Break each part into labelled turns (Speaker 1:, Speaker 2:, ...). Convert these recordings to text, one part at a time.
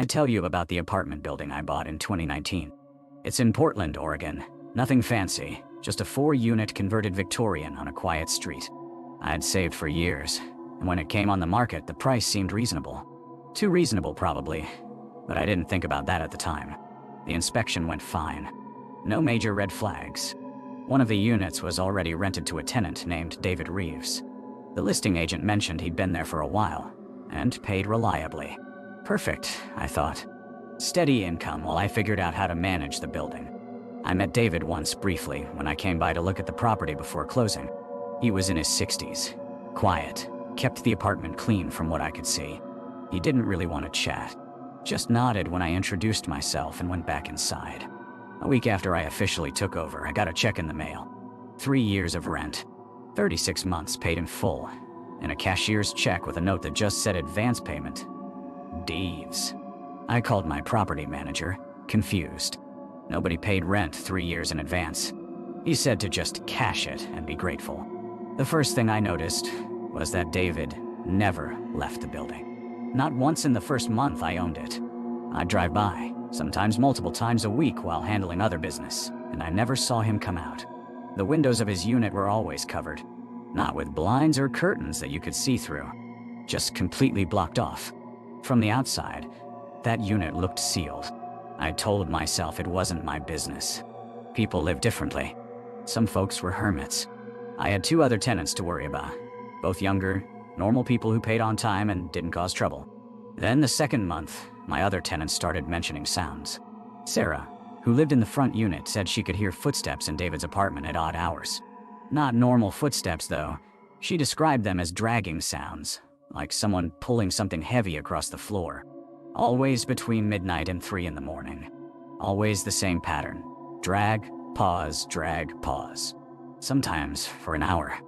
Speaker 1: I tell you about the apartment building I bought in 2019. It's in Portland, Oregon. Nothing fancy, just a 4-unit converted Victorian on a quiet street. I had saved for years, and when it came on the market, the price seemed reasonable. Too reasonable, probably, but I didn't think about that at the time. The inspection went fine. No major red flags. One of the units was already rented to a tenant named David Reeves. The listing agent mentioned he'd been there for a while, and paid reliably. Perfect, I thought. Steady income while I figured out how to manage the building. I met David once briefly when I came by to look at the property before closing. He was in his 60s, quiet, kept the apartment clean from what I could see. He didn't really want to chat, just nodded when I introduced myself and went back inside. A week after I officially took over, I got a check in the mail. 3 years of rent, 36 months paid in full, and a cashier's check with a note that just said advance payment. Deeves. I called my property manager, confused. Nobody paid rent 3 years in advance. He said to just cash it and be grateful. The first thing I noticed was that David never left the building. Not once in the first month I owned it. I'd drive by, sometimes multiple times a week while handling other business, and I never saw him come out. The windows of his unit were always covered, not with blinds or curtains that you could see through, just completely blocked off. From the outside, that unit looked sealed. I told myself it wasn't my business. People live differently. Some folks were hermits. I had 2 other tenants to worry about, both younger, normal people who paid on time and didn't cause trouble. Then the second month, my other tenants started mentioning sounds. Sarah, who lived in the front unit, said she could hear footsteps in David's apartment at odd hours. Not normal footsteps, though. She described them as dragging sounds, like someone pulling something heavy across the floor. Always between midnight and 3 in the morning. Always the same pattern. Drag, pause, drag, pause. Sometimes for an hour.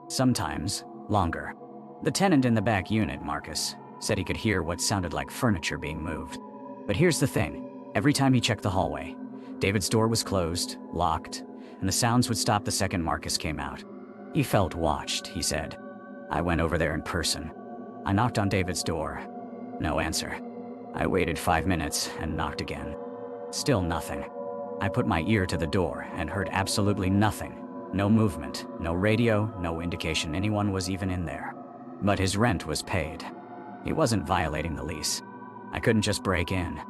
Speaker 1: Sometimes longer. The tenant in the back unit, Marcus, said he could hear what sounded like furniture being moved. But here's the thing. Every time he checked the hallway, David's door was closed, locked, and the sounds would stop the second Marcus came out. He felt watched, he said. I went over there in person. I knocked on David's door. No answer. I waited 5 minutes and knocked again. Still nothing. I put my ear to the door and heard absolutely nothing. No movement, no radio, no indication anyone was even in there. But his rent was paid. He wasn't violating the lease. I couldn't just break in.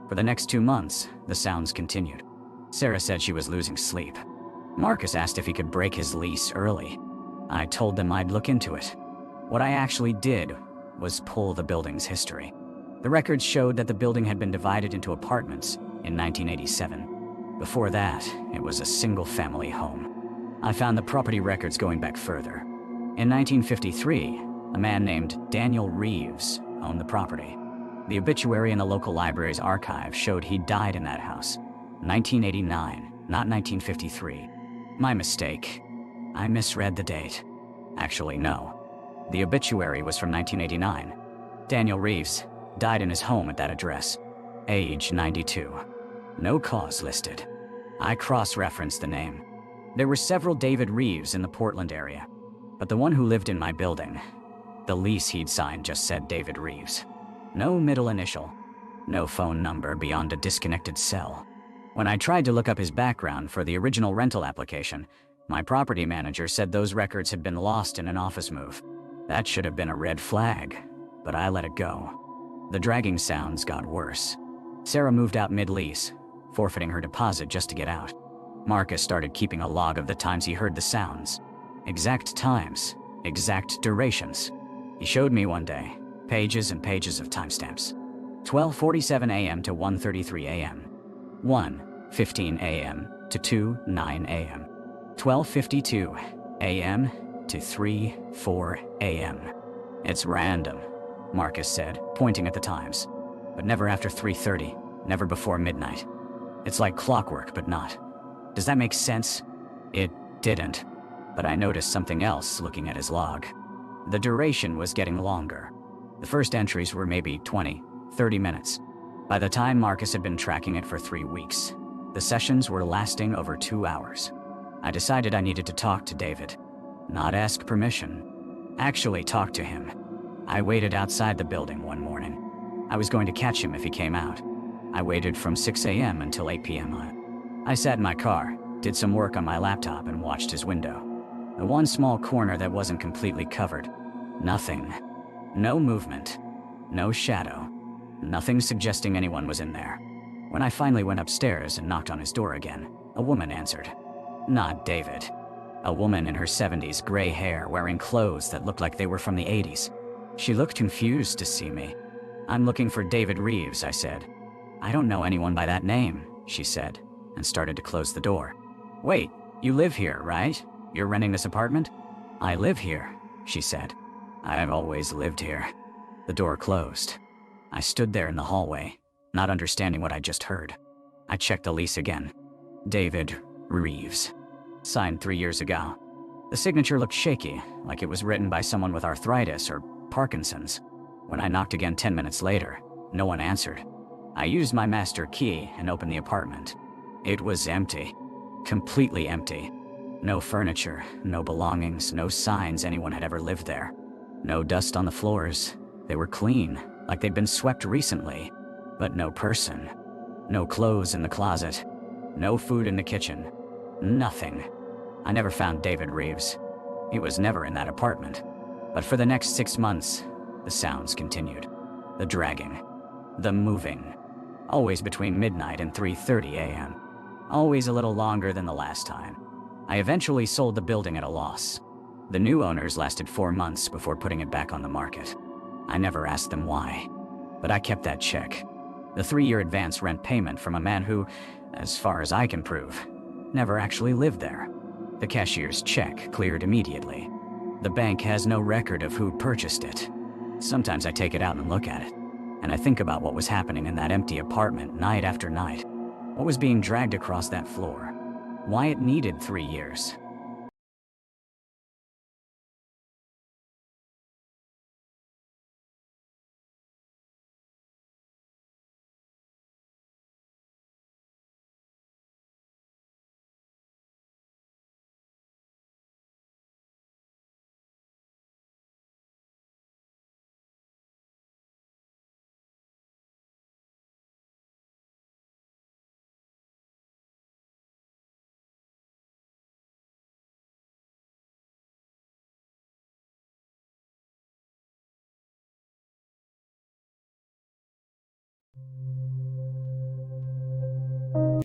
Speaker 1: For the next 2 months, the sounds continued. Sarah said she was losing sleep. Marcus asked if he could break his lease early. I told them I'd look into it. What I actually did was pull the building's history. The records showed that the building had been divided into apartments in 1987. Before that, it was a single-family home. I found the property records going back further. In 1953, a man named Daniel Reeves owned the property. The obituary in the local library's archive showed he died in that house. 1989, not 1953. My mistake. I misread the date. Actually, no. The obituary was from 1989. Daniel Reeves died in his home at that address. Age 92. No cause listed. I cross-referenced the name. There were several David Reeves in the Portland area, but the one who lived in my building, the lease he'd signed just said David Reeves. No middle initial. No phone number beyond a disconnected cell. When I tried to look up his background for the original rental application, my property manager said those records had been lost in an office move. That should have been a red flag, but I let it go. The dragging sounds got worse. Sarah moved out mid-lease, forfeiting her deposit just to get out. Marcus started keeping a log of the times he heard the sounds. Exact times, exact durations. He showed me one day, pages and pages of timestamps. 12:47 a.m. to 1:33 a.m. 1:15 a.m. to 2:09 a.m. 12:52 a.m. to 3:04 a.m. It's random, Marcus said, pointing at the times. But never after 3:30, never before midnight. It's like clockwork, but not. Does that make sense? It didn't. But I noticed something else looking at his log. The duration was getting longer. The first entries were maybe 20, 30 minutes. By the time Marcus had been tracking it for 3 weeks, the sessions were lasting over 2 hours. I decided I needed to talk to David. Not ask permission. Actually talk to him. I waited outside the building one morning. I was going to catch him if he came out. I waited from 6 a.m. until 8 p.m. I sat in my car, did some work on my laptop, and watched his window. The one small corner that wasn't completely covered. Nothing. No movement. No shadow. Nothing suggesting anyone was in there. When I finally went upstairs and knocked on his door again, a woman answered. Not David. A woman in her 70s, gray hair, wearing clothes that looked like they were from the 80s. She looked confused to see me. I'm looking for David Reeves, I said. I don't know anyone by that name, she said, and started to close the door. Wait, you live here, right? You're renting this apartment? I live here, she said. I've always lived here. The door closed. I stood there in the hallway, not understanding what I just heard. I checked the lease again. David Reeves. Signed 3 years ago. The signature looked shaky, like it was written by someone with arthritis or Parkinson's. When I knocked again 10 minutes later, no one answered. I used my master key and opened the apartment. It was empty. Completely empty. No furniture, no belongings, no signs anyone had ever lived there. No dust on the floors. They were clean, like they'd been swept recently. But no person. No clothes in the closet. No food in the kitchen. Nothing. I never found David Reeves. He was never in that apartment. But for the next 6 months, the sounds continued. The dragging. The moving. Always between midnight and 3:30 a.m. Always a little longer than the last time. I eventually sold the building at a loss. The new owners lasted 4 months before putting it back on the market. I never asked them why, but I kept that check. The 3-year advance rent payment from a man who, as far as I can prove, never actually lived there. The cashier's check cleared immediately. The bank has no record of who purchased it. Sometimes I take it out and look at it, and I think about what was happening in that empty apartment night after night. What was being dragged across that floor? Why it needed 3 years?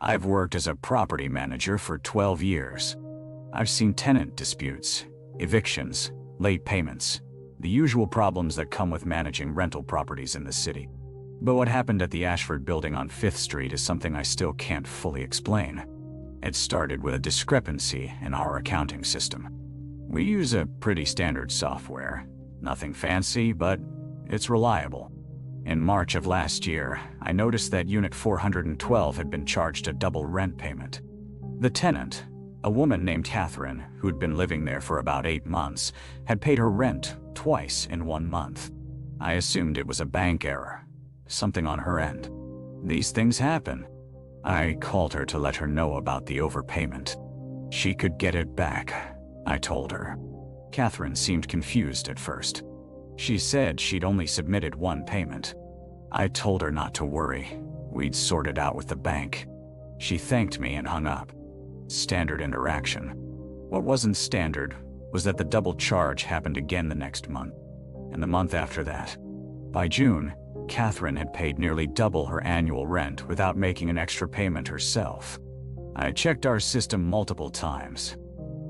Speaker 2: I've worked as a property manager for 12 years. I've seen tenant disputes, evictions, late payments, the usual problems that come with managing rental properties in the city. But what happened at the Ashford building on 5th Street is something I still can't fully explain. It started with a discrepancy in our accounting system. We use a pretty standard software. Nothing fancy, but it's reliable. In March of last year, I noticed that Unit 412 had been charged a double rent payment. The tenant, a woman named Catherine, who'd been living there for about 8 months, had paid her rent twice in 1 month. I assumed it was a bank error, something on her end. These things happen. I called her to let her know about the overpayment. She could get it back, I told her. Catherine seemed confused at first. She said she'd only submitted 1 payment. I told her not to worry. We'd sort it out with the bank. She thanked me and hung up. Standard interaction. What wasn't standard was that the double charge happened again the next month, and the month after that. By June, Catherine had paid nearly double her annual rent without making an extra payment herself. I checked our system multiple times.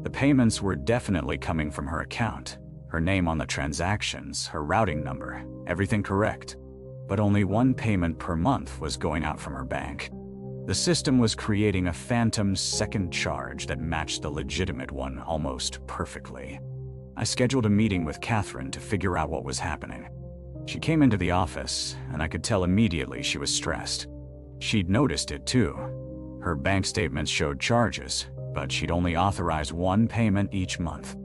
Speaker 2: The payments were definitely coming from her account. Her name on the transactions, her routing number, everything correct. But only 1 payment per month was going out from her bank. The system was creating a phantom second charge that matched the legitimate one almost perfectly. I scheduled a meeting with Catherine to figure out what was happening. She came into the office, and I could tell immediately she was stressed. She'd noticed it too. Her bank statements showed charges, but she'd only authorized 1 payment each month.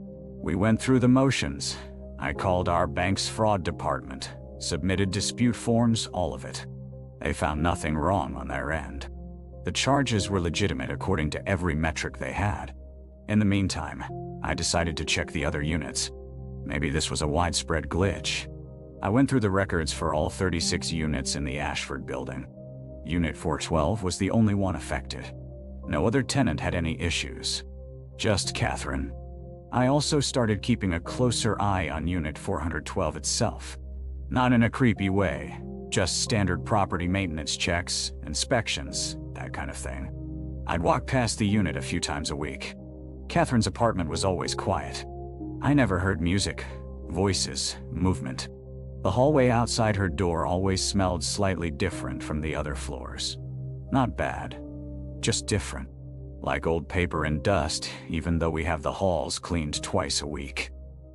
Speaker 2: We went through the motions. I called our bank's fraud department, submitted dispute forms, all of it. They found nothing wrong on their end. The charges were legitimate according to every metric they had. In the meantime, I decided to check the other units. Maybe this was a widespread glitch. I went through the records for all 36 units in the Ashford building. Unit 412 was the only one affected. No other tenant had any issues. Just Catherine. I also started keeping a closer eye on Unit 412 itself. Not in a creepy way, just standard property maintenance checks, inspections, that kind of thing. I'd walk past the unit a few times a week. Catherine's apartment was always quiet. I never heard music, voices, movement. The hallway outside her door always smelled slightly different from the other floors. Not bad, just different. Like old paper and dust, even though we have the halls cleaned twice a week.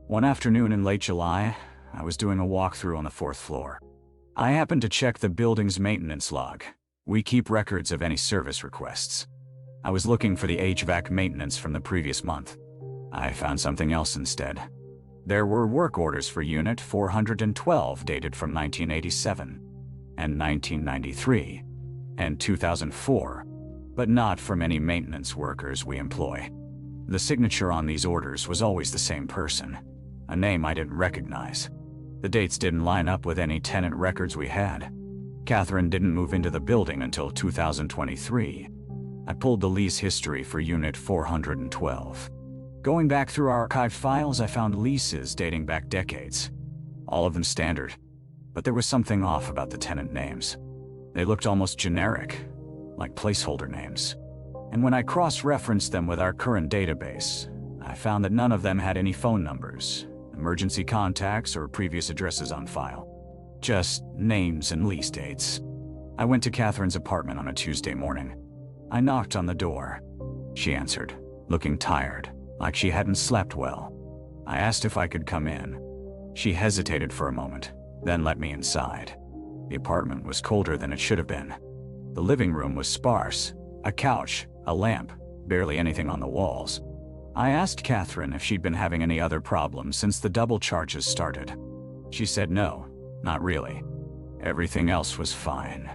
Speaker 2: One afternoon in late July, I was doing a walkthrough on the 4th floor. I happened to check the building's maintenance log. We keep records of any service requests. I was looking for the HVAC maintenance from the previous month. I found something else instead. There were work orders for Unit 412 dated from 1987, and 1993, and 2004, but not from any maintenance workers we employ. The signature on these orders was always the same person, a name I didn't recognize. The dates didn't line up with any tenant records we had. Catherine didn't move into the building until 2023. I pulled the lease history for Unit 412. Going back through our archive files, I found leases dating back decades. All of them standard. But there was something off about the tenant names. They looked almost generic, like placeholder names. And when I cross-referenced them with our current database, I found that none of them had any phone numbers, emergency contacts, or previous addresses on file. Just names and lease dates. I went to Catherine's apartment on a Tuesday morning. I knocked on the door. She answered, looking tired, like she hadn't slept well. I asked if I could come in. She hesitated for a moment, then let me inside. The apartment was colder than it should have been. The living room was sparse, a couch, a lamp, barely anything on the walls. I asked Catherine if she'd been having any other problems since the double charges started. She said no, not really. Everything else was fine.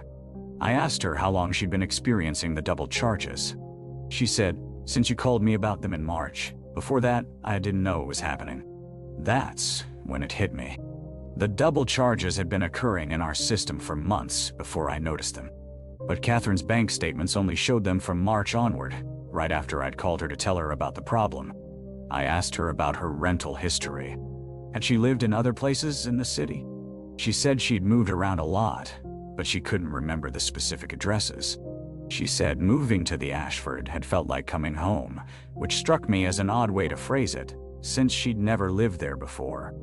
Speaker 2: I asked her how long she'd been experiencing the double charges. She said, since you called me about them in March. Before that, I didn't know it was happening. That's when it hit me. The double charges had been occurring in our system for months before I noticed them. But Catherine's bank statements only showed them from March onward, right after I'd called her to tell her about the problem. I asked her about her rental history. Had she lived in other places in the city? She said she'd moved around a lot, but she couldn't remember the specific addresses. She said moving to the Ashford had felt like coming home, which struck me as an odd way to phrase it, since she'd never lived there before.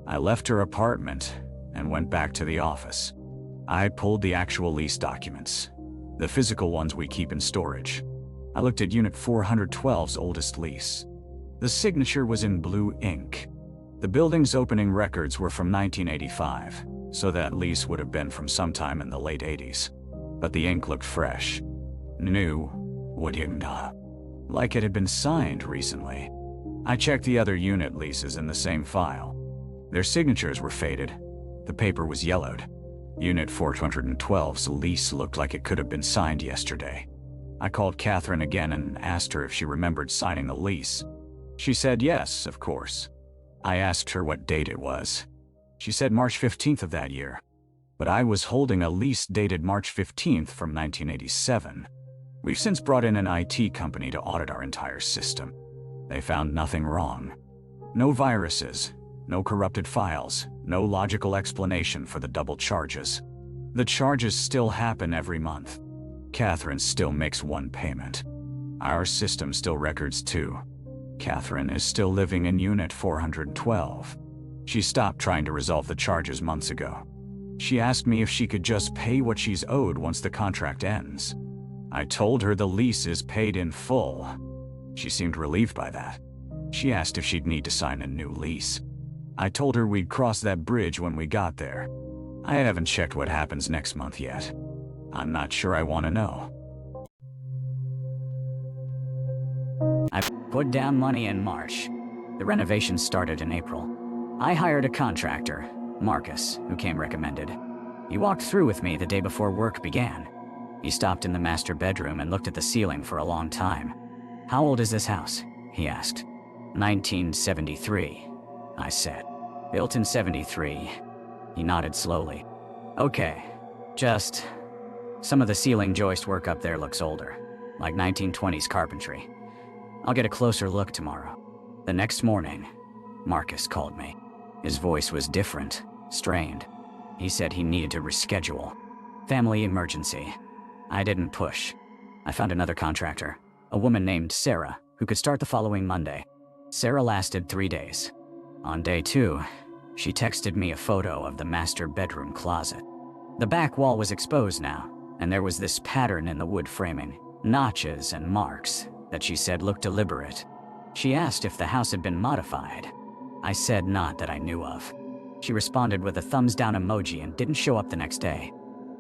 Speaker 2: I left her apartment and went back to the office. I pulled the actual lease documents, the physical ones we keep in storage. I looked at Unit 412's oldest lease. The signature was in blue ink. The building's opening records were from 1985, so that lease would have been from sometime in the late 80s. But the ink looked fresh. New, like it had been signed recently. I checked the other unit leases in the same file. Their signatures were faded. The paper was yellowed. Unit 412's lease looked like it could have been signed yesterday. I called Catherine again and asked her if she remembered signing the lease. She said yes, of course. I asked her what date it was. She said March 15th of that year. But I was holding a lease dated March 15th from 1987. We've since brought in an IT company to audit our entire system. They found nothing wrong. No viruses, no corrupted files, no logical explanation for the double charges. The charges still happen every month. Catherine still makes one payment. Our system still records two. Catherine is still living in Unit 412. She stopped trying to resolve the charges months ago. She asked me if she could just pay what she's owed once the contract ends. I told her the lease is paid in full. She seemed relieved by that. She asked if she'd need to sign a new lease. I told her we'd cross that bridge when we got there. I haven't checked what happens next month yet. I'm not sure I want to know.
Speaker 1: I put down money in March. The renovation started in April. I hired a contractor, Marcus, who came recommended. He walked through with me the day before work began. He stopped in the master bedroom and looked at the ceiling for a long time. How old is this house? He asked. 1973, I said. Built in 73. He nodded slowly. Okay, just some of the ceiling joist work up there looks older, like 1920s carpentry. I'll get a closer look tomorrow. The next morning, Marcus called me. His voice was different, strained. He said he needed to reschedule. Family emergency. I didn't push. I found another contractor, a woman named Sarah, who could start the following Monday. Sarah lasted 3 days. On day 2, she texted me a photo of the master bedroom closet. The back wall was exposed now, and there was this pattern in the wood framing, notches and marks, that she said looked deliberate. She asked if the house had been modified. I said not that I knew of. She responded with a thumbs down emoji and didn't show up the next day.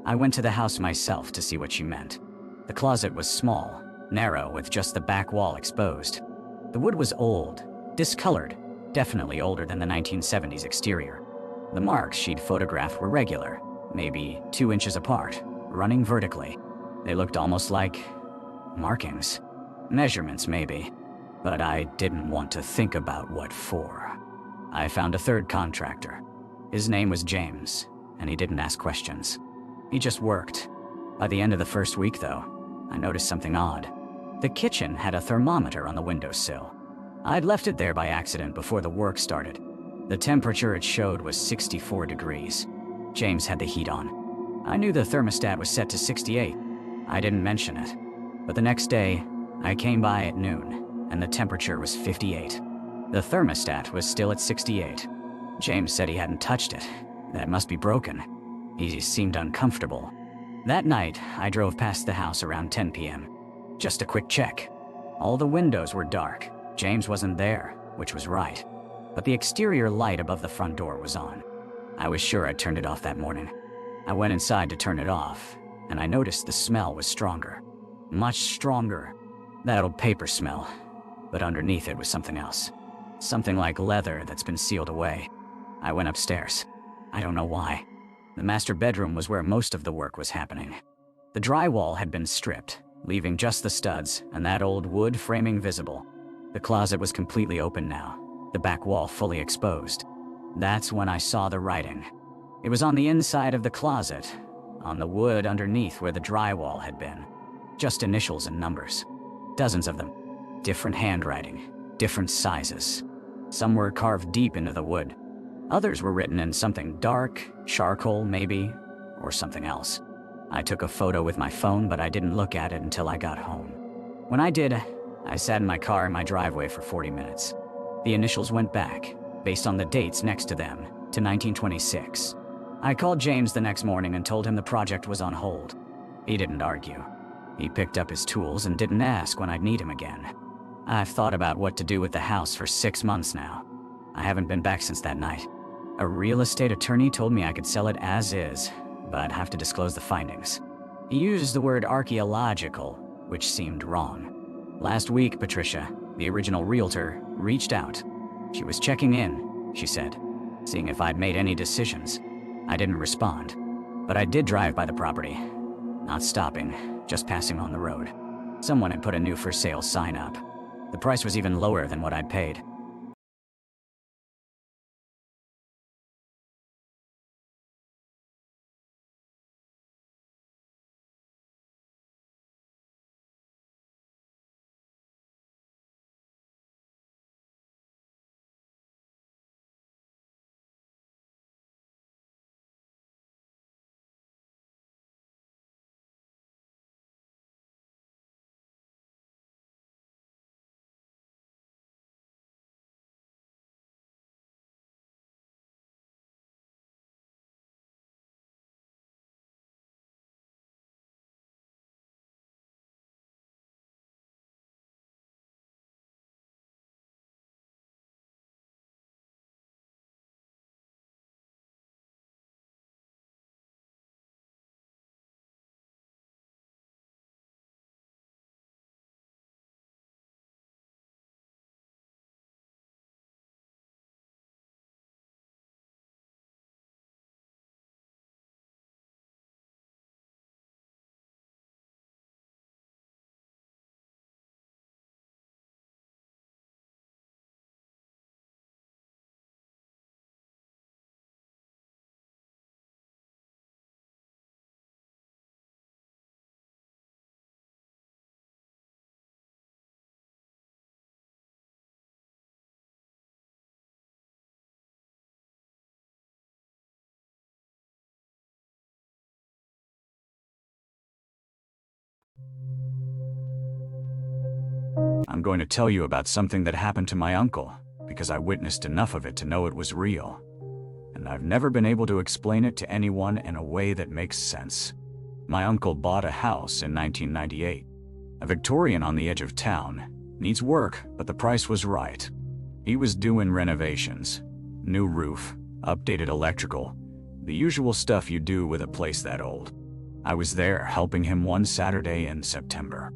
Speaker 1: I went to the house myself to see what she meant. The closet was small, narrow, with just the back wall exposed. The wood was old, discolored, definitely older than the 1970s exterior. The marks she'd photographed were regular, maybe 2 inches apart, running vertically. They looked almost like markings. Measurements, maybe. But I didn't want to think about what for. I found a third contractor. His name was James, and he didn't ask questions. He just worked. By the end of the first week, though, I noticed something odd. The kitchen had a thermometer on the windowsill. I'd left it there by accident before the work started. The temperature it showed was 64 degrees. James had the heat on. I knew the thermostat was set to 68. I didn't mention it. But the next day, I came by at noon, and the temperature was 58. The thermostat was still at 68. James said he hadn't touched it. That must be broken. He seemed uncomfortable. That night, I drove past the house around 10 p.m. Just a quick check. All the windows were dark. James wasn't there, which was right. But the exterior light above the front door was on. I was sure I'd turned it off that morning. I went inside to turn it off, and I noticed the smell was stronger. Much stronger. That old paper smell. But underneath it was something else. Something like leather that's been sealed away. I went upstairs. I don't know why. The master bedroom was where most of the work was happening. The drywall had been stripped, leaving just the studs and that old wood framing visible. The closet was completely open now, the back wall fully exposed. That's when I saw the writing. It was on the inside of the closet, on the wood underneath where the drywall had been. Just initials and numbers. Dozens of them. Different handwriting, different sizes. Some were carved deep into the wood. Others were written in something dark, charcoal maybe, or something else. I took a photo with my phone, but I didn't look at it until I got home. When I did, I sat in my car in my driveway for 40 minutes. The initials went back, based on the dates next to them, to 1926. I called James the next morning and told him the project was on hold. He didn't argue. He picked up his tools and didn't ask when I'd need him again. I've thought about what to do with the house for 6 months now. I haven't been back since that night. A real estate attorney told me I could sell it as is, but I'd have to disclose the findings. He used the word archaeological, which seemed wrong. Last week, Patricia, the original realtor, reached out. She was checking in, she said, seeing if I'd made any decisions. I didn't respond, but I did drive by the property. Not stopping, just passing on the road. Someone had put a new for sale sign up. The price was even lower than what I'd paid.
Speaker 2: I'm going to tell you about something that happened to my uncle, because I witnessed enough of it to know it was real. And I've never been able to explain it to anyone in a way that makes sense. My uncle bought a house in 1998. A Victorian on the edge of town. Needs work, but the price was right. He was doing renovations. New roof, updated electrical, the usual stuff you do with a place that old. I was there helping him one Saturday in September.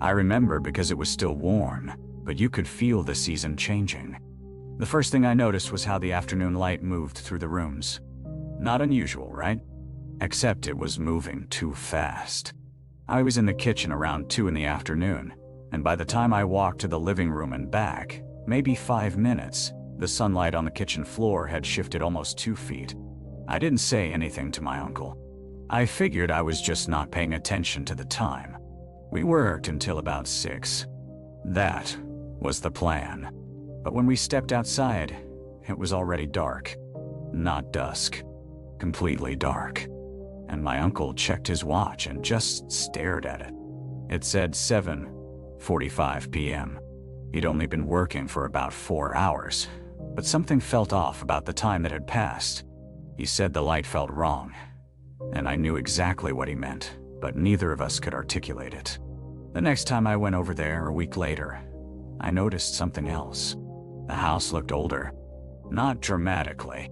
Speaker 2: I remember because it was still warm, but you could feel the season changing. The first thing I noticed was how the afternoon light moved through the rooms. Not unusual, right? Except it was moving too fast. I was in the kitchen around 2 in the afternoon, and by the time I walked to the living room and back, maybe 5 minutes, the sunlight on the kitchen floor had shifted almost 2 feet. I didn't say anything to my uncle. I figured I was just not paying attention to the time. We worked until about 6. That was the plan. But when we stepped outside, it was already dark. Not dusk. Completely dark. And my uncle checked his watch and just stared at it. It said 7:45 p.m. He'd only been working for about 4 hours, but something felt off about the time that had passed. He said the light felt wrong, and I knew exactly what he meant, but neither of us could articulate it. The next time I went over there, a week later, I noticed something else. The house looked older. Not dramatically.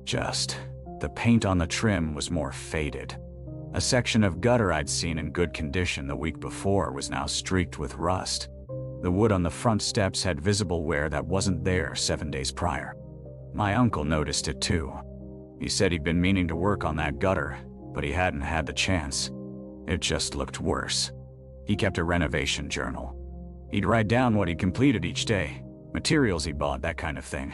Speaker 2: Just the paint on the trim was more faded. A section of gutter I'd seen in good condition the week before was now streaked with rust. The wood on the front steps had visible wear that wasn't there 7 days prior. My uncle noticed it too. He said he'd been meaning to work on that gutter, but he hadn't had the chance. It just looked worse. He kept a renovation journal. He'd write down what he'd completed each day, materials he bought, that kind of thing.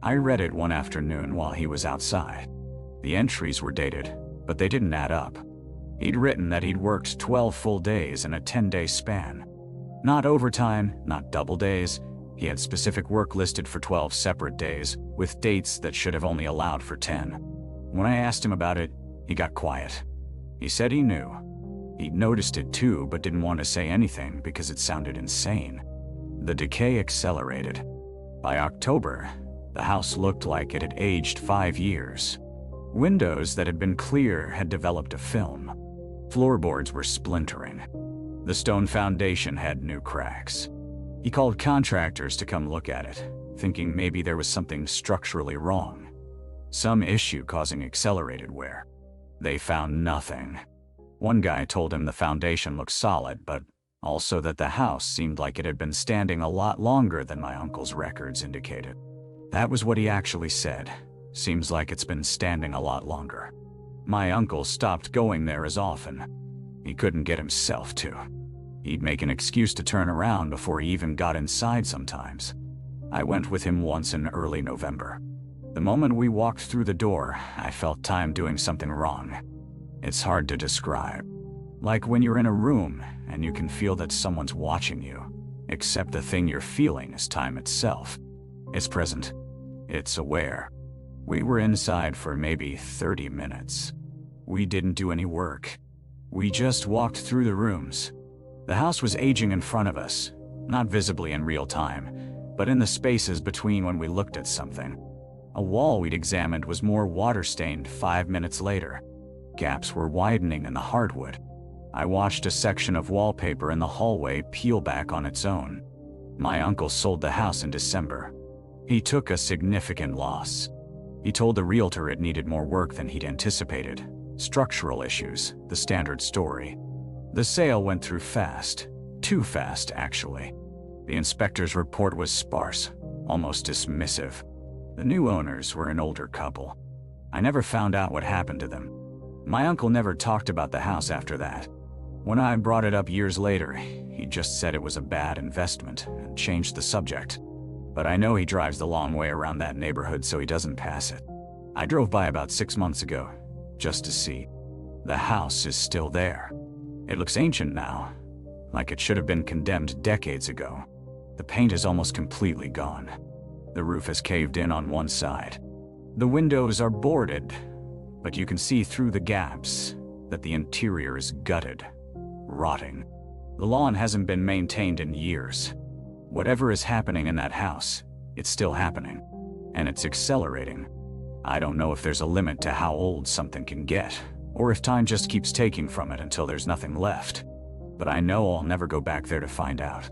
Speaker 2: I read it one afternoon while he was outside. The entries were dated, but they didn't add up. He'd written that he'd worked 12 full days in a 10-day span. Not overtime, not double days. He had specific work listed for 12 separate days, with dates that should have only allowed for 10. When I asked him about it, he got quiet. He said he knew. He'd noticed it too, but didn't want to say anything because it sounded insane. The decay accelerated. By October, the house looked like it had aged 5 years. Windows that had been clear had developed a film. Floorboards were splintering. The stone foundation had new cracks. He called contractors to come look at it, thinking maybe there was something structurally wrong. Some issue causing accelerated wear. They found nothing. One guy told him the foundation looked solid, but also that the house seemed like it had been standing a lot longer than my uncle's records indicated. That was what he actually said. Seems like it's been standing a lot longer. My uncle stopped going there as often. He couldn't get himself to. He'd make an excuse to turn around before he even got inside sometimes. I went with him once in early November. The moment we walked through the door, I felt time doing something wrong. It's hard to describe. Like when you're in a room and you can feel that someone's watching you, except the thing you're feeling is time itself. It's present. It's aware. We were inside for maybe 30 minutes. We didn't do any work. We just walked through the rooms. The house was aging in front of us, not visibly in real time, but in the spaces between when we looked at something. A wall we'd examined was more water-stained 5 minutes later. Gaps were widening in the hardwood. I watched a section of wallpaper in the hallway peel back on its own. My uncle sold the house in December. He took a significant loss. He told the realtor it needed more work than he'd anticipated. Structural issues, the standard story. The sale went through fast. Too fast, actually. The inspector's report was sparse, almost dismissive. The new owners were an older couple. I never found out what happened to them. My uncle never talked about the house after that. When I brought it up years later, he just said it was a bad investment and changed the subject. But I know he drives the long way around that neighborhood so he doesn't pass it. I drove by about 6 months ago, just to see. The house is still there. It looks ancient now, like it should have been condemned decades ago. The paint is almost completely gone. The roof has caved in on one side. The windows are boarded, but you can see through the gaps that the interior is gutted, rotting. The lawn hasn't been maintained in years. Whatever is happening in that house, it's still happening. And it's accelerating. I don't know if there's a limit to how old something can get, or if time just keeps taking from it until there's nothing left. But I know I'll never go back there to find out.